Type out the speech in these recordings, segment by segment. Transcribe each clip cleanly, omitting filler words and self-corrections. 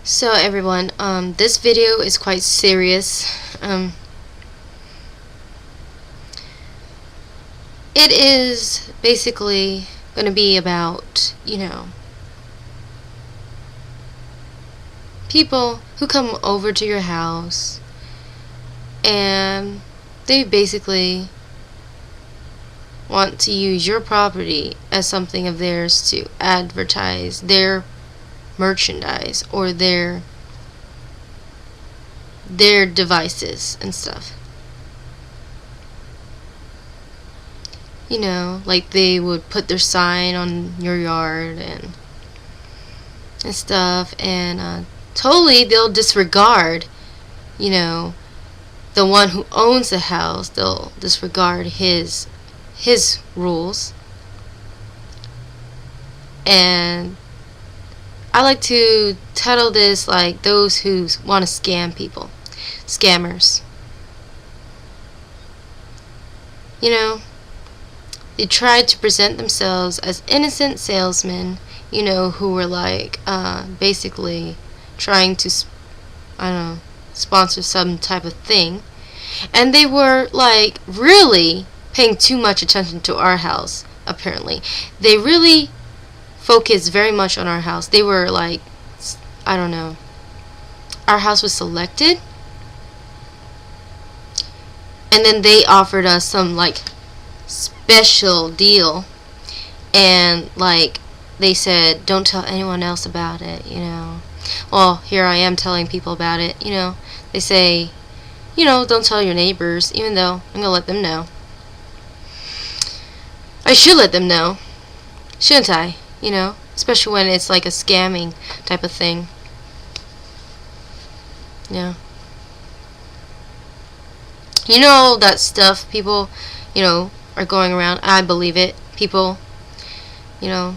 So everyone, this video is quite serious. It is basically going to be about, people who come over to your house and they basically want to use your property as something of theirs to advertise their merchandise or their devices and stuff. Like they would put their sign on your yard and stuff, and totally they'll disregard, the one who owns the house. They'll disregard his rules. And I like to title this like those who want to scam people. Scammers. They tried to present themselves as innocent salesmen, who were like basically trying to sponsor some type of thing. And they were like really paying too much attention to our house, apparently. They really focused very much on our house. They were like, our house was selected, and then they offered us some like special deal, and like they said, don't tell anyone else about it. Well, here I am telling people about it. They say, don't tell your neighbors, even though I'm gonna let them know. I should let them know, shouldn't I? Especially when it's like a scamming type of thing. Yeah. That stuff people, are going around. I believe it. People, who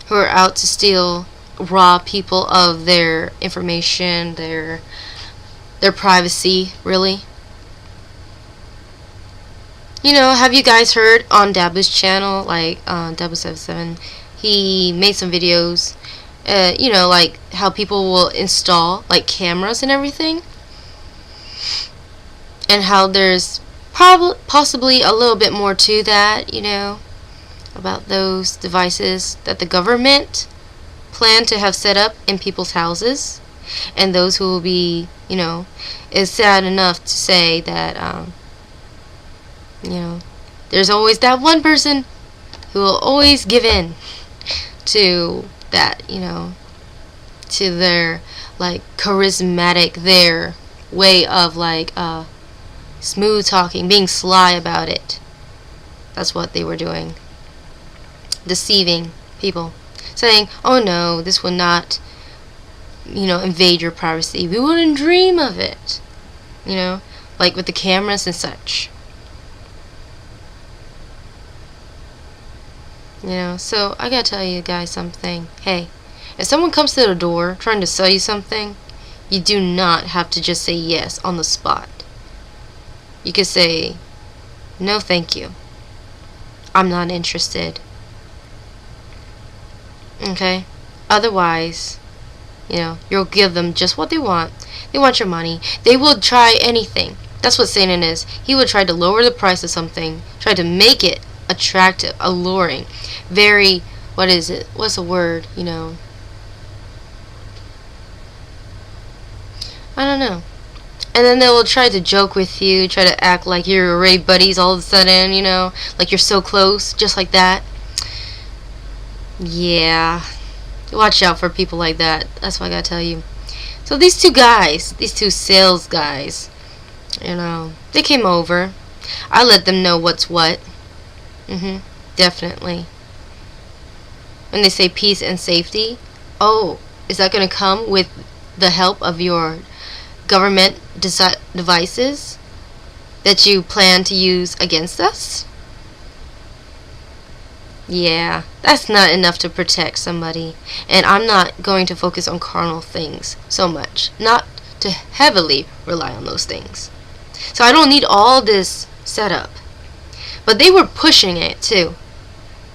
are out to steal, rob people of their information, their privacy, really. Have you guys heard on Dabu's channel, like Dabu77, he made some videos, like how people will install like cameras and everything, and how there's possibly a little bit more to that, about those devices that the government plan to have set up in people's houses, and those who will be, is sad enough to say that there's always that one person who will always give in to that, to their like charismatic, their way of like smooth talking, being sly about it. That's what they were doing. Deceiving people, saying, oh no, this will not, invade your privacy. We wouldn't dream of it. Like with the cameras and such. So I gotta tell you guys something. Hey, if someone comes to the door trying to sell you something, you do not have to just say yes on the spot. You could say, no thank you, I'm not interested. Okay? Otherwise, you'll give them just what they want. They want your money. They will try anything. That's what Satan is. He would try to lower the price of something, try to make it attractive, alluring, very, what's the word, I don't know. And then they will try to joke with you, try to act like you're already buddies all of a sudden, like you're so close, just like that. Yeah, watch out for people like that. That's what I gotta tell you. So these two sales guys, they came over. I let them know what's what. Definitely. When they say peace and safety, oh, is that going to come with the help of your government devices that you plan to use against us? Yeah, that's not enough to protect somebody. And I'm not going to focus on carnal things so much. Not to heavily rely on those things. So I don't need all this setup. But they were pushing it too.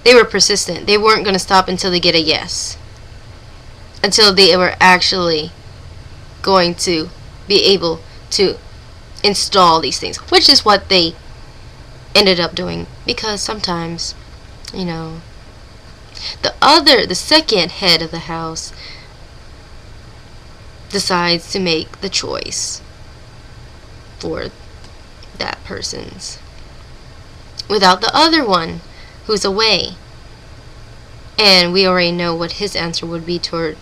They were persistent. They weren't going to stop until they get a yes. until they were actually going to be able to install these things, which is what they ended up doing, because sometimes, you know, the second head of the house decides to make the choice for that person's without the other one who's away, and we already know what his answer would be toward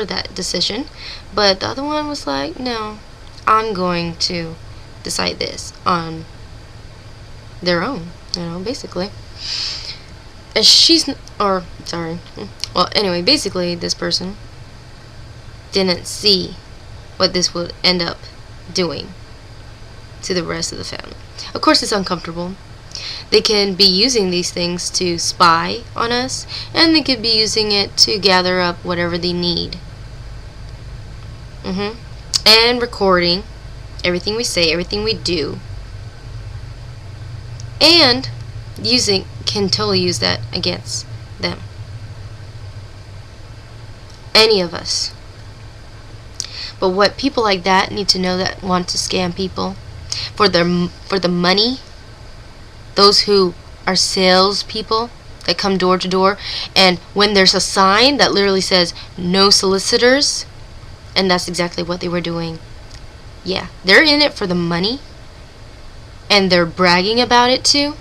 that decision, but the other one was like, no, I'm going to decide this on their own, basically. And anyway, basically this person didn't see what this would end up doing to the rest of the family. Of course, it's uncomfortable. They can be using these things to spy on us, and they could be using it to gather up whatever they need. And recording everything we say, everything we do, and can totally use that against them. Any of us. But what people like that need to know, that want to scam people for the money, those who are salespeople that come door to door, and when there's a sign that literally says no solicitors, and that's exactly what they were doing. Yeah, they're in it for the money, and they're bragging about it too,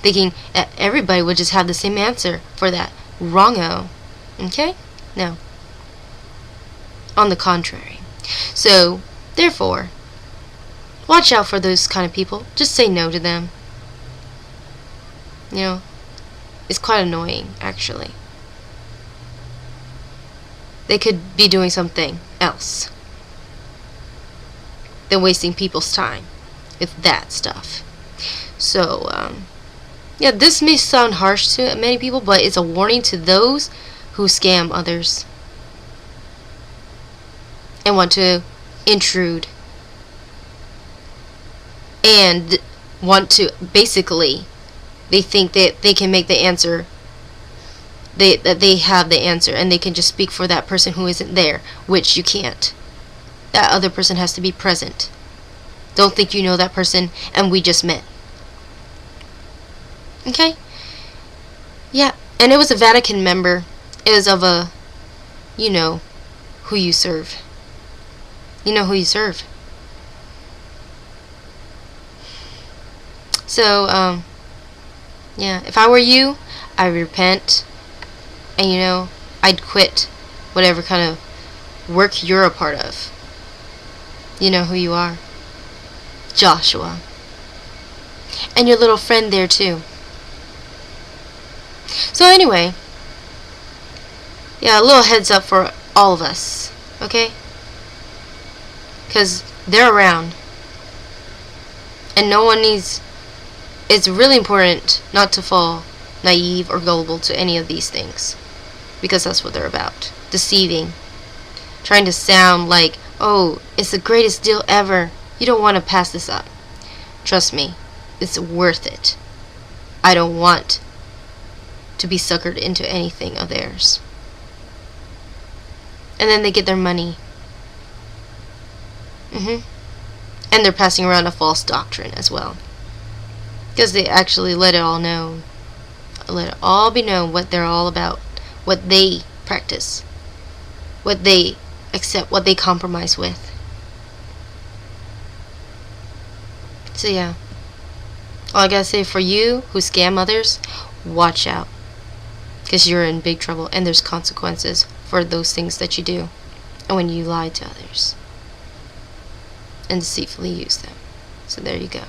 thinking that everybody would just have the same answer for that. Wrongo. Okay? No. On the contrary. So, therefore, watch out for those kind of people. Just say no to them. It's quite annoying, actually. They could be doing something else than wasting people's time with that stuff. So, yeah, this may sound harsh to many people, but it's a warning to those who scam others and want to intrude and want to, basically, they think that they can make the answer, that they have the answer, and they can just speak for that person who isn't there, which you can't. That other person has to be present. Don't think you know that person and we just met. Okay? Yeah, and it was a Vatican member. It was of a, who you serve. You know who you serve. So, yeah, if I were you, I'd repent, and I'd quit whatever kind of work you're a part of. You know who you are. Joshua. And your little friend there too. So anyway, yeah, a little heads up for all of us, okay? Because they're around. And no one needs... It's really important not to fall naive or gullible to any of these things, because that's what they're about. Deceiving. Trying to sound like, oh, it's the greatest deal ever. You don't want to pass this up. Trust me, it's worth it. I don't want to be suckered into anything of theirs. And then they get their money. And they're passing around a false doctrine as well. Because they actually let it all be known what they're all about, what they practice, what they accept, what they compromise with. So yeah, all I gotta say for you who scam others, watch out, because you're in big trouble, and there's consequences for those things that you do, and when you lie to others and deceitfully use them. So there you go.